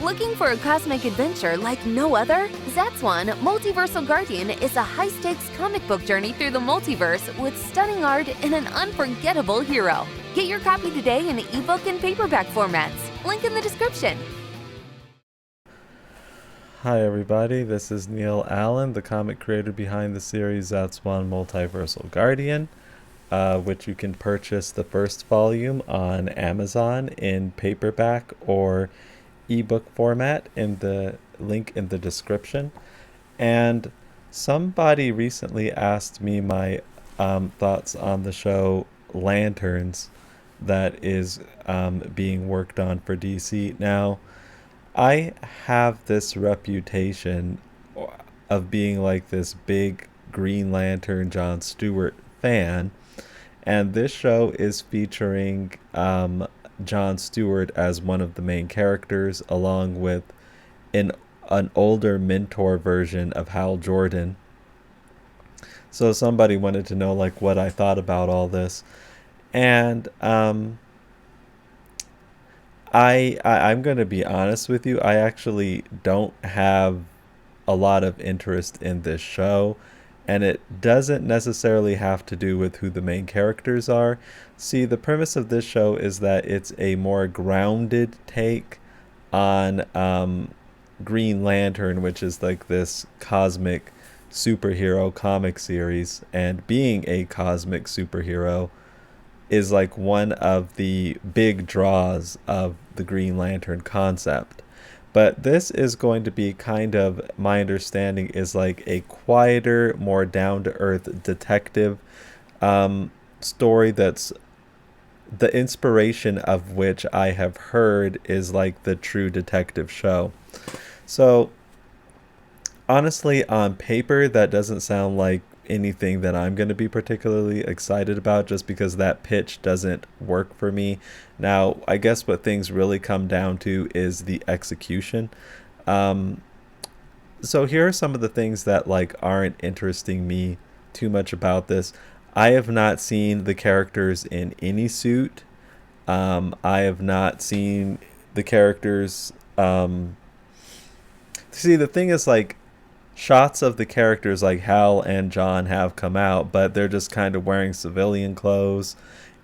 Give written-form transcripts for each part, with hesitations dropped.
Looking for a cosmic adventure like no other? Zatswan, Multiversal Guardian is a high-stakes comic book journey through the multiverse with stunning art and an unforgettable hero. Get your copy today in ebook and paperback formats. Link in the description. Hi everybody, this is Neil Allen, the comic creator behind the series Zatswan Multiversal Guardian, which you can purchase the first volume on Amazon in paperback or ebook format in the link in the description. And somebody recently asked me my thoughts on the show Lanterns that is being worked on for DC. Now, I have this reputation of being like this big Green Lantern John Stewart fan, and this show is featuring John Stewart as one of the main characters, along with an older mentor version of Hal Jordan. So somebody wanted to know like what I thought about all this, and I'm going to be honest with you. I actually don't have a lot of interest in this show, and it doesn't necessarily have to do with who the main characters are. See, the premise of this show is that it's a more grounded take on Green Lantern, which is like this cosmic superhero comic series, and being a cosmic superhero is like one of the big draws of the Green Lantern concept. But this is going to be kind of, my understanding is like a quieter, more down-to-earth detective story that's the inspiration of which I have heard is like the True Detective show. So honestly, on paper, that doesn't sound like anything that I'm going to be particularly excited about, just because that pitch doesn't work for me. Now, I guess what things really come down to is the execution. So here are some of the things that like aren't interesting me too much about this. I have not seen the characters in any suit. I have not seen the characters. See, the thing is, like, shots of the characters like Hal and John have come out, but they're just kind of wearing civilian clothes.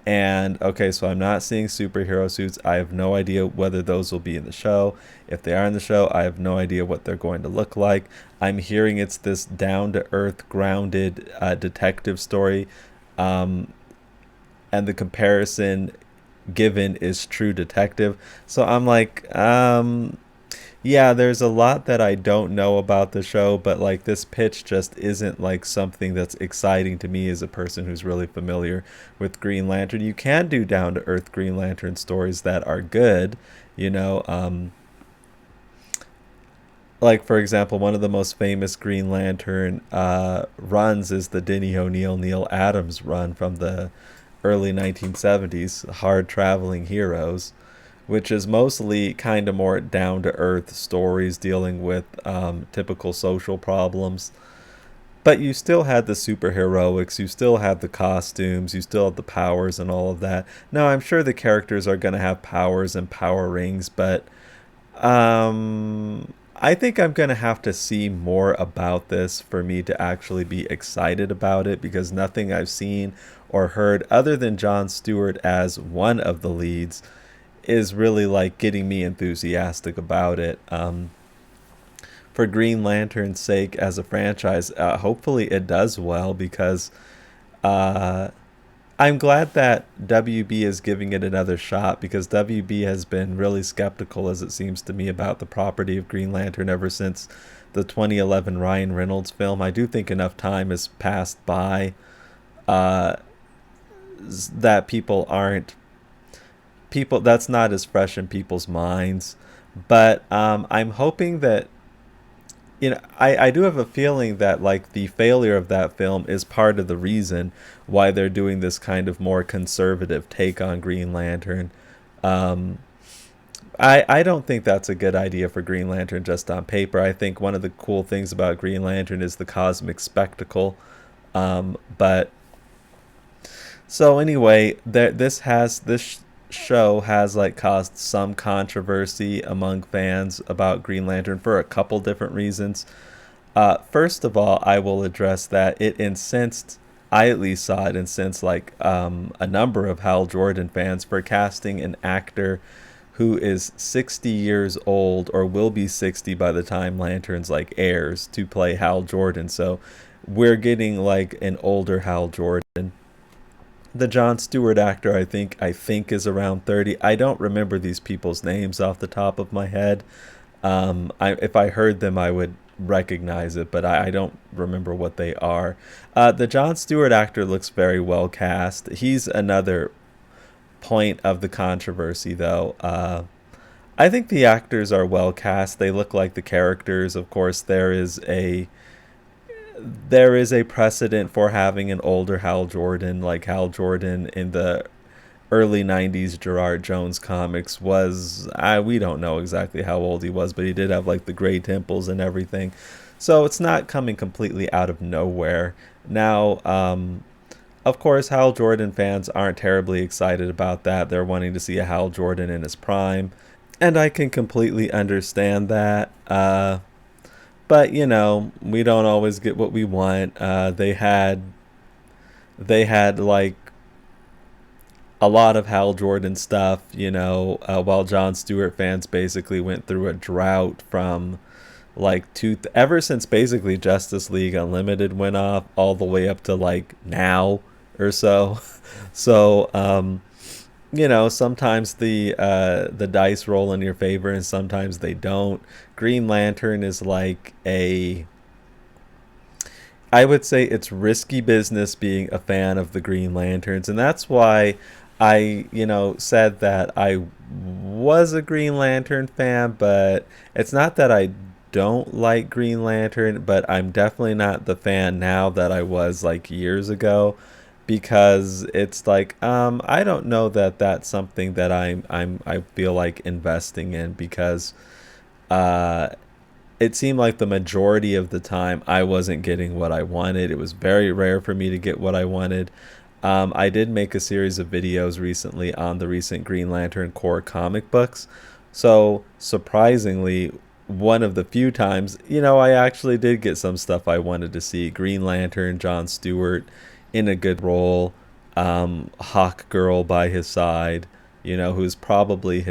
And okay, so I'm not seeing superhero suits. I have no idea whether those will be in the show. If they are in the show, I have no idea what they're going to look like. I'm hearing it's this down-to-earth, grounded detective story. And the comparison given is True Detective. So I'm like, yeah, there's a lot that I don't know about the show, but like this pitch just isn't like something that's exciting to me as a person who's really familiar with Green Lantern. You can do down to earth Green Lantern stories that are good, you know. Like, for example, one of the most famous Green Lantern runs is the Denny O'Neil Neil Adams run from the early 1970s, Hard Traveling Heroes, which is mostly kind of more down-to-earth stories dealing with typical social problems. But you still had the superheroics, you still had the costumes, you still had the powers and all of that. Now, I'm sure the characters are going to have powers and power rings, but I think I'm going to have to see more about this for me to actually be excited about it, because nothing I've seen or heard other than John Stewart as one of the leads is really like getting me enthusiastic about it. For Green Lantern's sake as a franchise, hopefully it does well, because I'm glad that WB is giving it another shot, because WB has been really skeptical, as it seems to me, about the property of Green Lantern ever since the 2011 Ryan Reynolds film. I do think enough time has passed by that people that's not as fresh in people's minds. But I'm hoping that, you know, I do have a feeling that like the failure of that film is part of the reason why they're doing this kind of more conservative take on Green Lantern. I don't think that's a good idea for Green Lantern just on paper. I think one of the cool things about Green Lantern is the cosmic spectacle. But so anyway, this show has like caused some controversy among fans about Green Lantern for a couple different reasons. First of all, I will address that it incensed, I at least saw it incense like a number of Hal Jordan fans for casting an actor who is 60 years old or will be 60 by the time Lanterns like airs to play Hal Jordan. So we're getting like an older Hal Jordan. The John Stewart actor I think is around 30. I don't remember these people's names off the top of my head. If I heard them, I would recognize it, but I don't remember what they are. The John Stewart actor looks very well cast. He's another point of the controversy, though. I think the actors are well cast. They look like the characters. Of course, there is a precedent for having an older Hal Jordan, like Hal Jordan in the early 90s Gerard Jones comics was, we don't know exactly how old he was, but he did have like the gray temples and everything. So it's not coming completely out of nowhere. Now, of course, Hal Jordan fans aren't terribly excited about that. They're wanting to see a Hal Jordan in his prime. And I can completely understand that. But, we don't always get what we want. They had like a lot of Hal Jordan stuff, while John Stewart fans basically went through a drought from like ever since basically Justice League Unlimited went off all the way up to like now or so. So, sometimes the dice roll in your favor and sometimes they don't. Green Lantern is like I would say it's risky business being a fan of the Green Lanterns, and that's why I, said that I was a Green Lantern fan, but it's not that I don't like Green Lantern, but I'm definitely not the fan now that I was like years ago, because it's like I don't know that that's something that I feel like investing in, because uh it seemed like the majority of the time I wasn't getting what I wanted. It was very rare for me to get what I wanted. I did make a series of videos recently on the recent Green Lantern core comic books. So, surprisingly, one of the few times, I actually did get some stuff I wanted to see. Green Lantern, John Stewart in a good role, Hawk Girl by his side, who's probably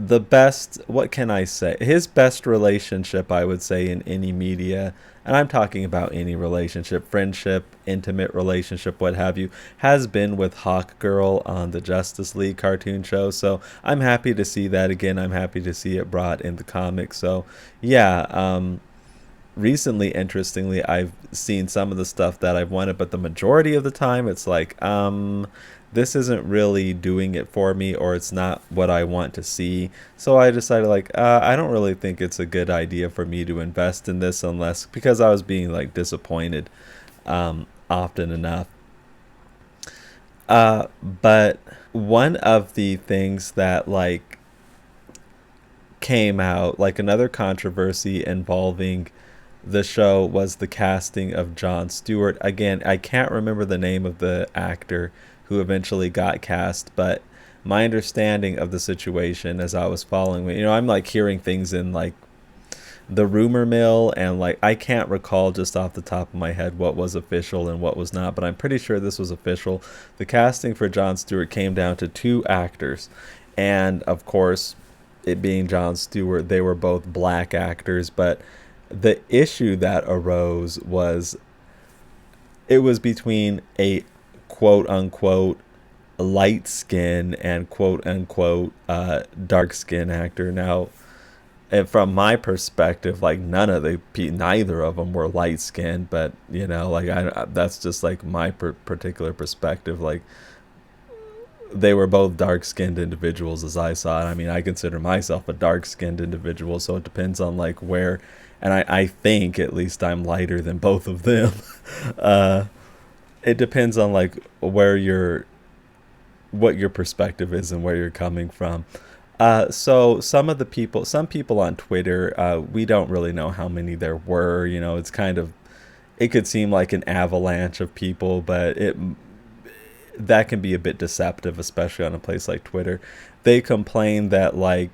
the best, what can I say? His best relationship, I would say, in any media, and I'm talking about any relationship, friendship, intimate relationship, what have you, has been with Hawk Girl on the Justice League cartoon show. So I'm happy to see that again. I'm happy to see it brought in the comics. So yeah, recently, interestingly, I've seen some of the stuff that I've wanted, but the majority of the time it's like, this isn't really doing it for me, or it's not what I want to see. So I decided like, I don't really think it's a good idea for me to invest in this, unless because I was being like disappointed often enough. But one of the things that like came out, like another controversy involving the show, was the casting of John Stewart. Again, I can't remember the name of the actor who eventually got cast, but my understanding of the situation as I was following, I'm like hearing things in like the rumor mill, and like I can't recall just off the top of my head what was official and what was not, but I'm pretty sure this was official. The casting for John Stewart came down to two actors, and of course, it being John Stewart, they were both black actors, but the issue that arose was it was between a quote unquote light skin and quote unquote dark skin actor. Now, and from my perspective, like neither of them were light skinned, but like that's just like my particular perspective. Like they were both dark skinned individuals as I saw it. I mean, I consider myself a dark skinned individual, so it depends on like where, and I think at least I'm lighter than both of them. It depends on like what your perspective is and where you're coming from. So some people on Twitter, we don't really know how many there were. It's kind of, it could seem like an avalanche of people, but that can be a bit deceptive, especially on a place like Twitter. They complain that like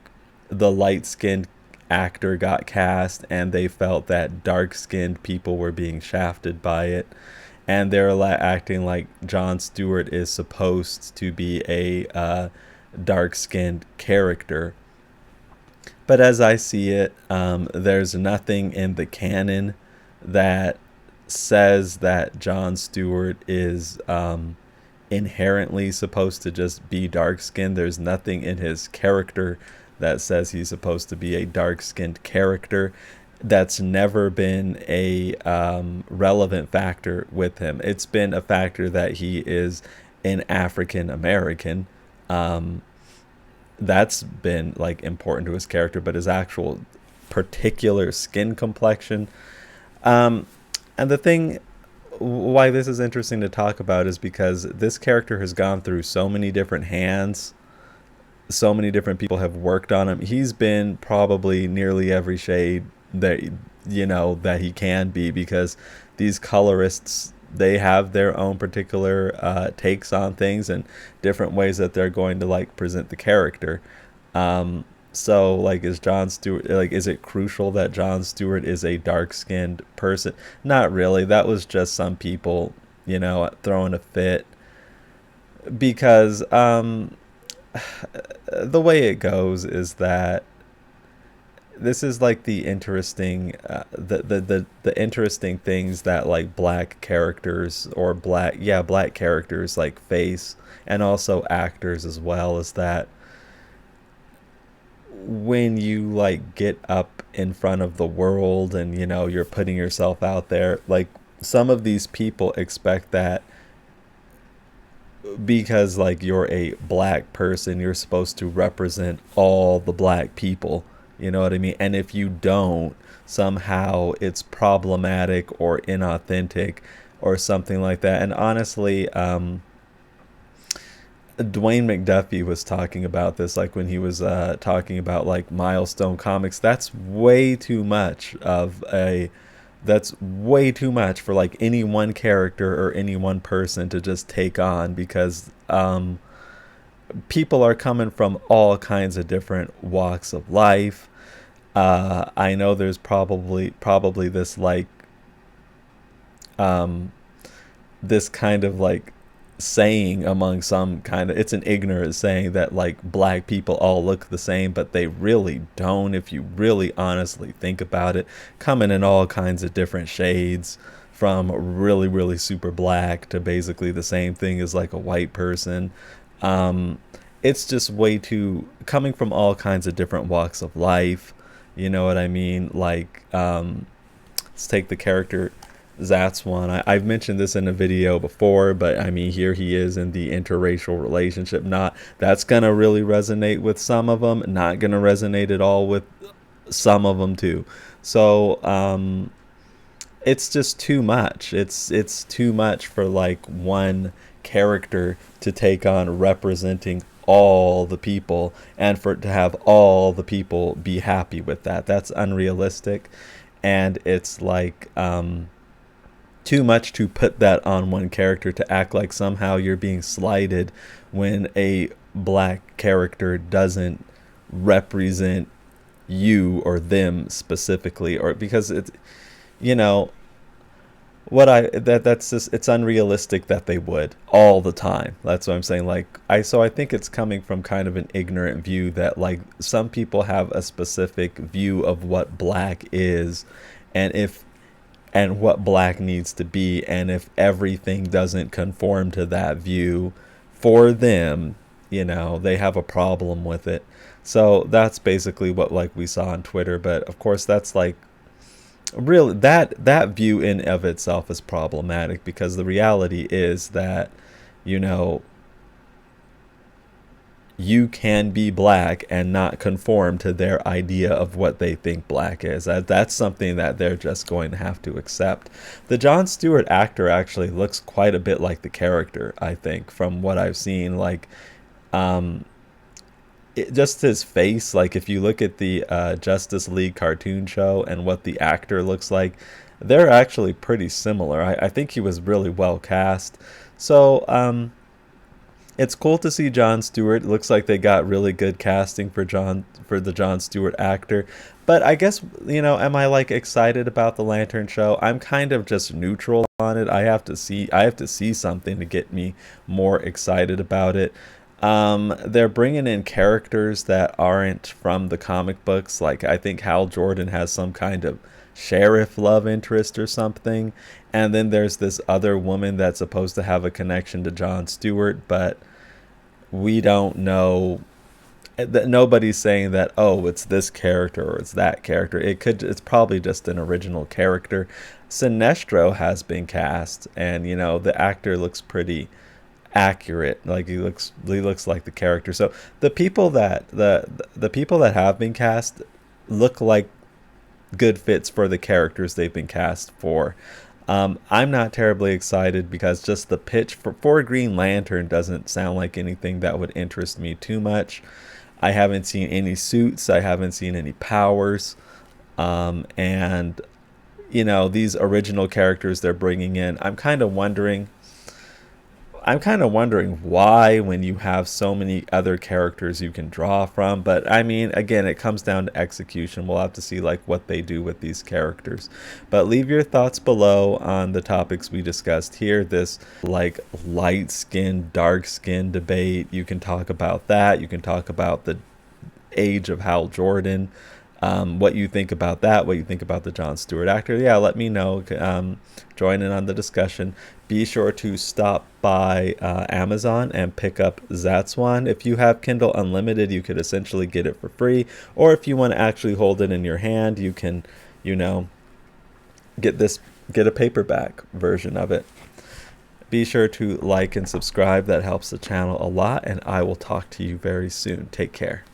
the light-skinned actor got cast and they felt that dark-skinned people were being shafted by it, and they're acting like John Stewart is supposed to be a dark-skinned character. But as I see it, there's nothing in the canon that says that John Stewart is inherently supposed to just be dark-skinned. There's nothing in his character that says he's supposed to be a dark-skinned character. That's never been a relevant factor with him. It's been a factor that he is an African American. That's been like important to his character, but his actual particular skin complexion. And the thing why this is interesting to talk about is because this character has gone through so many different hands. So many different people have worked on him. He's been probably nearly every shade that that he can be, because these colorists, they have their own particular takes on things and different ways that they're going to like present the character. So like, is John Stewart, like, is it crucial that John Stewart is a dark-skinned person? Not really. That was just some people, throwing a fit, because the way it goes is that this is like the interesting the interesting things that like black characters or black characters like face, and also actors as well, is that when you like get up in front of the world and you're putting yourself out there, like some of these people expect that because like you're a black person, you're supposed to represent all the black people. You know what I mean? And if you don't, somehow it's problematic or inauthentic or something like that. And honestly, Dwayne McDuffie was talking about this, like when he was talking about like Milestone Comics. That's way too much for like any one character or any one person to just take on, because people are coming from all kinds of different walks of life. I know there's probably this like this kind of like saying among some kind of, it's an ignorant saying that like black people all look the same, but they really don't. If you really honestly think about it, coming in all kinds of different shades, from really really super black to basically the same thing as like a white person. It's just way too, coming from all kinds of different walks of life. You know what I mean? Like, let's take the character Zatswan. I've mentioned this in a video before, but I mean, here he is in the interracial relationship. That's gonna really resonate with some of them, not gonna resonate at all with some of them too. So it's just too much. It's too much for like one character to take on representing all the people, and for it to have all the people be happy with that. That's unrealistic, and it's like too much to put that on one character, to act like somehow you're being slighted when a black character doesn't represent you or them specifically, or because it's that's just, it's unrealistic that they would all the time. That's what I'm saying. Like, I think it's coming from kind of an ignorant view that like some people have a specific view of what black is, and what black needs to be, and if everything doesn't conform to that view for them, they have a problem with it. So that's basically what like we saw on Twitter. But of course, that's like really, that view in of itself is problematic, because the reality is that you can be black and not conform to their idea of what they think black is. That's something that they're just going to have to accept. The John Stewart actor actually looks quite a bit like the character, I think, from what I've seen. Like, just his face, like if you look at the Justice League cartoon show and what the actor looks like, they're actually pretty similar. I think he was really well cast. So It's cool to see John Stewart. It looks like they got really good casting for the John Stewart actor. But I guess, am I like excited about the Lantern show? I'm kind of just neutral on it. I have to see something to get me more excited about it. They're bringing in characters that aren't from the comic books. Like, I think Hal Jordan has some kind of sheriff love interest or something. And then there's this other woman that's supposed to have a connection to John Stewart, but we don't know that. Nobody's saying that, oh, it's this character or it's that character. It's probably just an original character. Sinestro has been cast, and the actor looks pretty accurate. Like, he looks like the character. So the people that have been cast look like good fits for the characters they've been cast for. I'm not terribly excited because just the pitch for Green Lantern doesn't sound like anything that would interest me too much. I haven't seen any suits. I haven't seen any powers. And these original characters they're bringing in, I'm kind of wondering why, when you have so many other characters you can draw from. But I mean, again, it comes down to execution. We'll have to see like what they do with these characters. But leave your thoughts below on the topics we discussed here. This like light skin, dark skin debate. You can talk about that. You can talk about the age of Hal Jordan. What you think about that, what you think about the John Stewart actor. Yeah, let me know. Join in on the discussion. Be sure to stop by Amazon and pick up Zatswan. If you have Kindle Unlimited, you could essentially get it for free. Or if you want to actually hold it in your hand, you can, get a paperback version of it. Be sure to like and subscribe. That helps the channel a lot, and I will talk to you very soon. Take care.